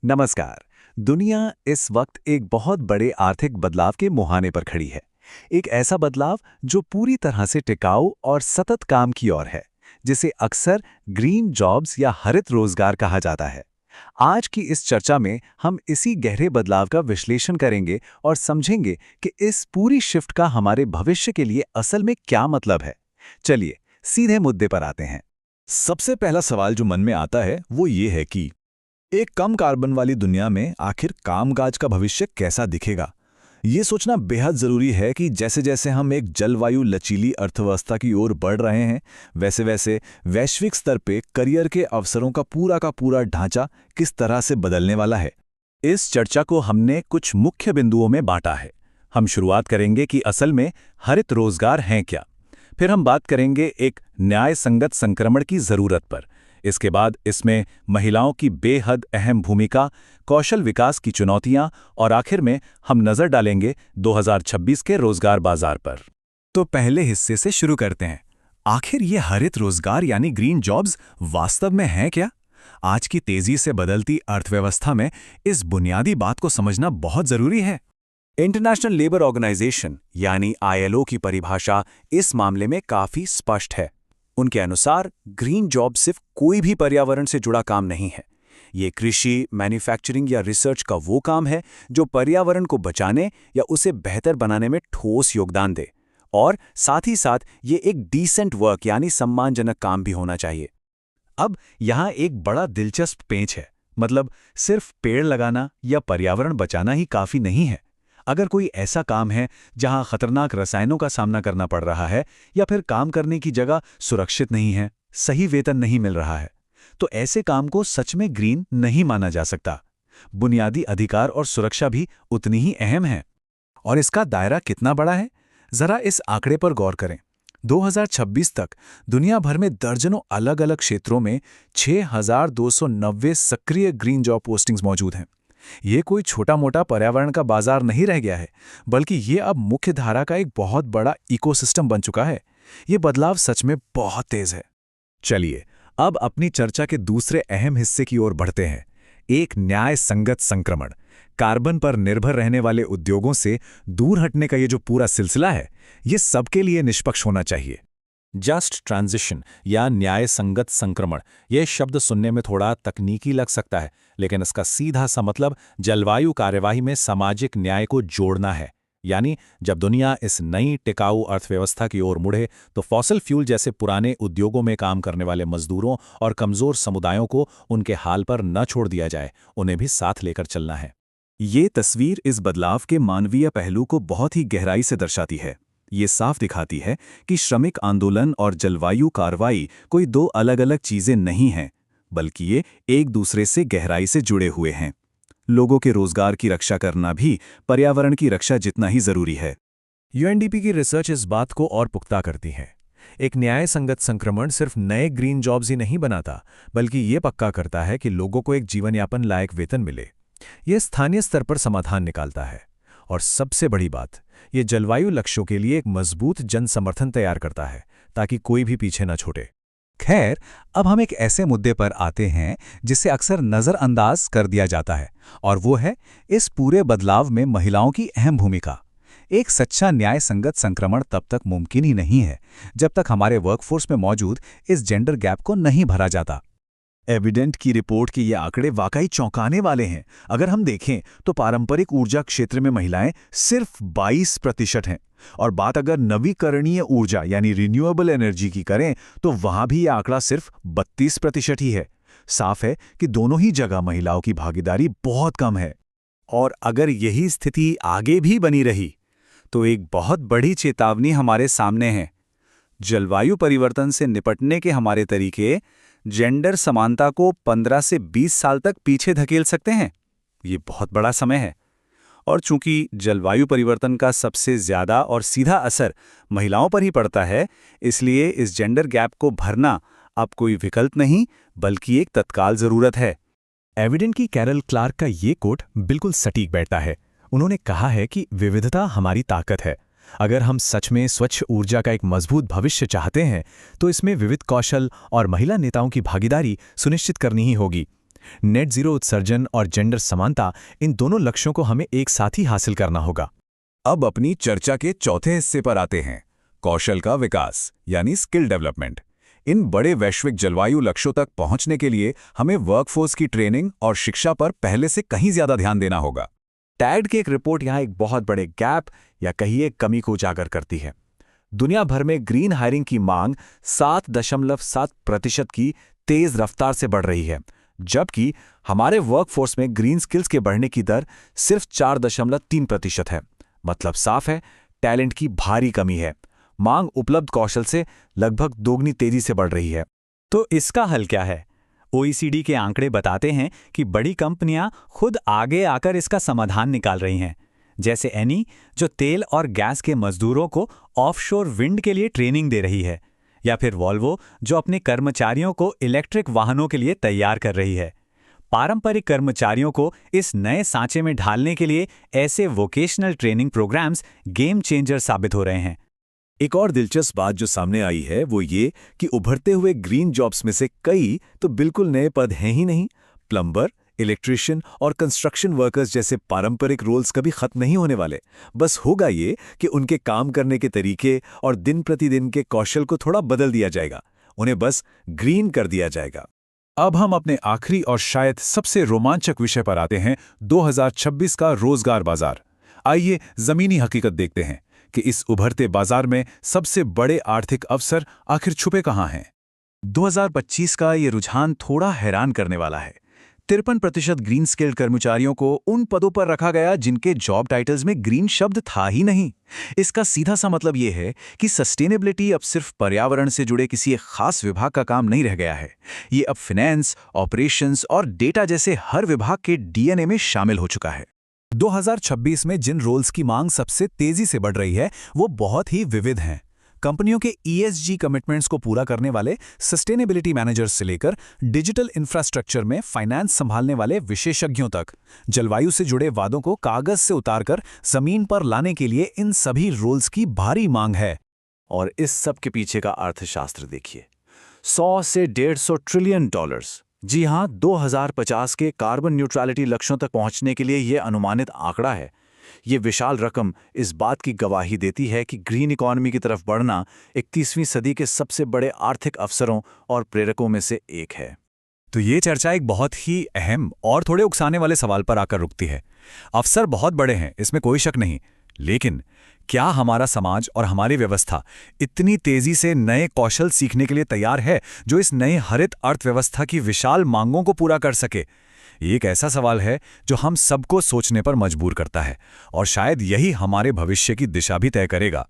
नमस्कार। दुनिया इस वक्त एक बहुत बड़े आर्थिक बदलाव के मुहाने पर खड़ी है। एक ऐसा बदलाव जो पूरी तरह से टिकाऊ और सतत काम की ओर है, जिसे अक्सर ग्रीन जॉब्स या हरित रोजगार कहा जाता है। आज की इस चर्चा में हम इसी गहरे बदलाव का विश्लेषण करेंगे और समझेंगे कि इस पूरी शिफ्ट का हमारे भविष्य के लिए असल में क्या मतलब है। चलिए सीधे मुद्दे पर आते हैं। सबसे पहला सवाल जो मन में आता है वो ये है कि एक कम कार्बन वाली दुनिया में आखिर कामकाज का भविष्य कैसा दिखेगा। ये सोचना बेहद जरूरी है कि जैसे जैसे हम एक जलवायु लचीली अर्थव्यवस्था की ओर बढ़ रहे हैं, वैसे वैसे वैश्विक स्तर पे करियर के अवसरों का पूरा ढांचा किस तरह से बदलने वाला है। इस चर्चा को हमने कुछ मुख्य बिंदुओं में बांटा है। हम शुरुआत करेंगे कि असल में हरित रोजगार हैं क्या। फिर हम बात करेंगे एक न्याय संगत संक्रमण की जरूरत पर। इसके बाद इसमें महिलाओं की बेहद अहम भूमिका, कौशल विकास की चुनौतियां और आखिर में हम नजर डालेंगे 2026 के रोजगार बाजार पर। तो पहले हिस्से से शुरू करते हैं। आखिर ये हरित रोजगार यानी ग्रीन जॉब्स वास्तव में हैं क्या? आज की तेजी से बदलती अर्थव्यवस्था में इस बुनियादी बात को समझना बहुत जरूरी है। इंटरनेशनल लेबर ऑर्गेनाइजेशन यानी ILO की परिभाषा इस मामले में काफी स्पष्ट है। उनके अनुसार ग्रीन जॉब सिर्फ कोई भी पर्यावरण से जुड़ा काम नहीं है। ये कृषि, मैन्युफैक्चरिंग या रिसर्च का वो काम है जो पर्यावरण को बचाने या उसे बेहतर बनाने में ठोस योगदान दे। और साथ ही साथ ये एक डिसेंट वर्क यानी सम्मानजनक काम भी होना चाहिए। अब यहाँ एक बड़ा दिलचस्प पेंच है। मतलब सिर्फ पेड़ लगाना या पर्यावरण बचाना ही काफी नहीं है। अगर कोई ऐसा काम है जहां खतरनाक रसायनों का सामना करना पड़ रहा है या फिर काम करने की जगह सुरक्षित नहीं है, सही वेतन नहीं मिल रहा है, तो ऐसे काम को सच में ग्रीन नहीं माना जा सकता। बुनियादी अधिकार और सुरक्षा भी उतनी ही अहम है। और इसका दायरा कितना बड़ा है, जरा इस आंकड़े पर गौर करें। 2026 तक दुनिया भर में दर्जनों अलग अलग क्षेत्रों में 6,290 सक्रिय ग्रीन जॉब पोस्टिंग्स मौजूद हैं। ये कोई छोटा मोटा पर्यावरण का बाजार नहीं रह गया है, बल्कि ये अब मुख्य धारा का एक बहुत बड़ा इकोसिस्टम बन चुका है। ये बदलाव सच में बहुत तेज है। चलिए अब अपनी चर्चा के दूसरे अहम हिस्से की ओर बढ़ते हैं। एक न्याय संगत संक्रमण। कार्बन पर निर्भर रहने वाले उद्योगों से दूर हटने का ये जो पूरा सिलसिला है, ये सबके लिए निष्पक्ष होना चाहिए। जस्ट ट्रांजिशन या न्याय संगत संक्रमण, यह शब्द सुनने में थोड़ा तकनीकी लग सकता है, लेकिन इसका सीधा सा मतलब जलवायु कार्यवाही में सामाजिक न्याय को जोड़ना है। यानी जब दुनिया इस नई टिकाऊ अर्थव्यवस्था की ओर मुड़े तो फॉसिल फ्यूल जैसे पुराने उद्योगों में काम करने वाले मजदूरों और कमजोर समुदायों को उनके हाल पर न छोड़ दिया जाए, उन्हें भी साथ लेकर चलना है। ये तस्वीर इस बदलाव के मानवीय पहलू को बहुत ही गहराई से दर्शाती है। ये साफ दिखाती है कि श्रमिक आंदोलन और जलवायु कार्रवाई कोई दो अलग अलग चीजें नहीं हैं, बल्कि ये एक दूसरे से गहराई से जुड़े हुए हैं। लोगों के रोजगार की रक्षा करना भी पर्यावरण की रक्षा जितना ही जरूरी है। UNDP की रिसर्च इस बात को और पुख्ता करती है। एक न्याय संगत संक्रमण सिर्फ नए ग्रीन जॉब्स ही नहीं बनाता, बल्कि ये पक्का करता है कि लोगों को एक जीवन यापन लायक वेतन मिले। ये स्थानीय स्तर पर समाधान निकालता है। और सबसे बड़ी बात, ये जलवायु लक्ष्यों के लिए एक मजबूत जन समर्थन तैयार करता है, ताकि कोई भी पीछे न छूटे। खैर, अब हम एक ऐसे मुद्दे पर आते हैं जिसे अक्सर नज़रअंदाज कर दिया जाता है, और वो है इस पूरे बदलाव में महिलाओं की अहम भूमिका। एक सच्चा न्याय संगत संक्रमण तब तक मुमकिन ही नहीं है जब तक हमारे वर्कफोर्स में मौजूद इस जेंडर गैप को नहीं भरा जाता। एविडेंट की रिपोर्ट के ये आंकड़े वाकई चौंकाने वाले हैं। अगर हम देखें तो पारंपरिक ऊर्जा क्षेत्र में महिलाएं सिर्फ 22% हैं, और बात अगर नवीकरणीय ऊर्जा यानी रिन्यूएबल एनर्जी की करें तो वहां भी ये आंकड़ा सिर्फ 32% ही है। साफ है कि दोनों ही जगह महिलाओं की भागीदारी बहुत कम है। और अगर यही स्थिति आगे भी बनी रही तो एक बहुत बड़ी चेतावनी हमारे सामने है। जलवायु परिवर्तन से निपटने के हमारे तरीके जेंडर समानता को 15 से 20 साल तक पीछे धकेल सकते हैं। ये बहुत बड़ा समय है। और चूंकि जलवायु परिवर्तन का सबसे ज्यादा और सीधा असर महिलाओं पर ही पड़ता है, इसलिए इस जेंडर गैप को भरना अब कोई विकल्प नहीं, बल्कि एक तत्काल जरूरत है। एविडेंट की कैरल क्लार्क का ये कोट बिल्कुल सटीक बैठता है। उन्होंने कहा है कि विविधता हमारी ताकत है। अगर हम सच में स्वच्छ ऊर्जा का एक मजबूत भविष्य चाहते हैं तो इसमें विविध कौशल और महिला नेताओं की भागीदारी सुनिश्चित करनी ही होगी। नेट जीरो उत्सर्जन और जेंडर समानता, इन दोनों लक्ष्यों को हमें एक साथ ही हासिल करना होगा। अब अपनी चर्चा के चौथे हिस्से पर आते हैं, कौशल का विकास यानी स्किल डेवलपमेंट। इन बड़े वैश्विक जलवायु लक्ष्यों तक पहुंचने के लिए हमें वर्कफोर्स की ट्रेनिंग और शिक्षा पर पहले से कहीं ज्यादा ध्यान देना होगा। टैग्ड की एक रिपोर्ट यहाँ एक बहुत बड़े गैप या कहिए कमी को उजागर करती है। दुनिया भर में ग्रीन हायरिंग की मांग 7.7% की तेज रफ्तार से बढ़ रही है, जबकि हमारे वर्कफोर्स में ग्रीन स्किल्स के बढ़ने की दर सिर्फ 4.3% है। मतलब साफ है, टैलेंट की भारी कमी है। मांग उपलब्ध कौशल से लगभग दोगुनी तेजी से बढ़ रही है। तो इसका हल क्या है? OECD के आंकड़े बताते हैं कि बड़ी कंपनियां खुद आगे आकर इसका समाधान निकाल रही हैं, जैसे एनी, जो तेल और गैस के मजदूरों को ऑफशोर विंड के लिए ट्रेनिंग दे रही है, या फिर वॉल्वो, जो अपने कर्मचारियों को इलेक्ट्रिक वाहनों के लिए तैयार कर रही है। पारंपरिक कर्मचारियों को इस नए सांचे में ढालने के लिए ऐसे vocational training programmes game changer साबित हो रहे हैं। एक और दिलचस्प बात जो सामने आई है वो ये कि उभरते हुए ग्रीन जॉब्स में से कई तो बिल्कुल नए पद हैं ही नहीं। प्लम्बर, इलेक्ट्रिशियन और कंस्ट्रक्शन वर्कर्स जैसे पारंपरिक रोल्स कभी खत्म नहीं होने वाले। बस होगा ये कि उनके काम करने के तरीके और दिन प्रतिदिन के कौशल को थोड़ा बदल दिया जाएगा, उन्हें बस ग्रीन कर दिया जाएगा। अब हम अपने आखिरी और शायद सबसे रोमांचक विषय पर आते हैं, 2026 का रोजगार बाजार। आइए जमीनी हकीकत देखते हैं कि इस उभरते बाजार में सबसे बड़े आर्थिक अवसर आखिर छुपे कहाँ हैं। 2025 का ये रुझान थोड़ा हैरान करने वाला है। 53% ग्रीन स्किल्ड कर्मचारियों को उन पदों पर रखा गया जिनके जॉब टाइटल्स में ग्रीन शब्द था ही नहीं। इसका सीधा सा मतलब ये है कि सस्टेनेबिलिटी अब सिर्फ पर्यावरण से जुड़े किसी एक खास विभाग का काम नहीं रह गया है। ये अब फाइनेंस, ऑपरेशंस और डेटा जैसे हर विभाग के डीएनए में शामिल हो चुका है। 2026 में जिन रोल्स की मांग सबसे तेजी से बढ़ रही है वो बहुत ही विविध हैं। कंपनियों के ESG कमिटमेंट्स को पूरा करने वाले सस्टेनेबिलिटी मैनेजर्स से लेकर डिजिटल इंफ्रास्ट्रक्चर में फाइनेंस संभालने वाले विशेषज्ञों तक, जलवायु से जुड़े वादों को कागज से उतारकर जमीन पर लाने के लिए इन सभी रोल्स की भारी मांग है। और इस सब के पीछे का अर्थशास्त्र देखिए, 100 से 150 ट्रिलियन डॉलर्स। जी हाँ, 2050 के कार्बन न्यूट्रलिटी लक्ष्यों तक पहुंचने के लिए यह अनुमानित आंकड़ा है। ये विशाल रकम इस बात की गवाही देती है कि ग्रीन इकोनॉमी की तरफ बढ़ना 21वीं सदी के सबसे बड़े आर्थिक अवसरों और प्रेरकों में से एक है। तो ये चर्चा एक बहुत ही अहम और थोड़े उकसाने वाले सवाल पर आकर रुकती है। अवसर बहुत बड़े हैं, इसमें कोई शक नहीं, लेकिन क्या हमारा समाज और हमारी व्यवस्था इतनी तेजी से नए कौशल सीखने के लिए तैयार है जो इस नए हरित अर्थव्यवस्था की विशाल मांगों को पूरा कर सके? ये एक ऐसा सवाल है जो हम सबको सोचने पर मजबूर करता है और शायद यही हमारे भविष्य की दिशा भी तय करेगा।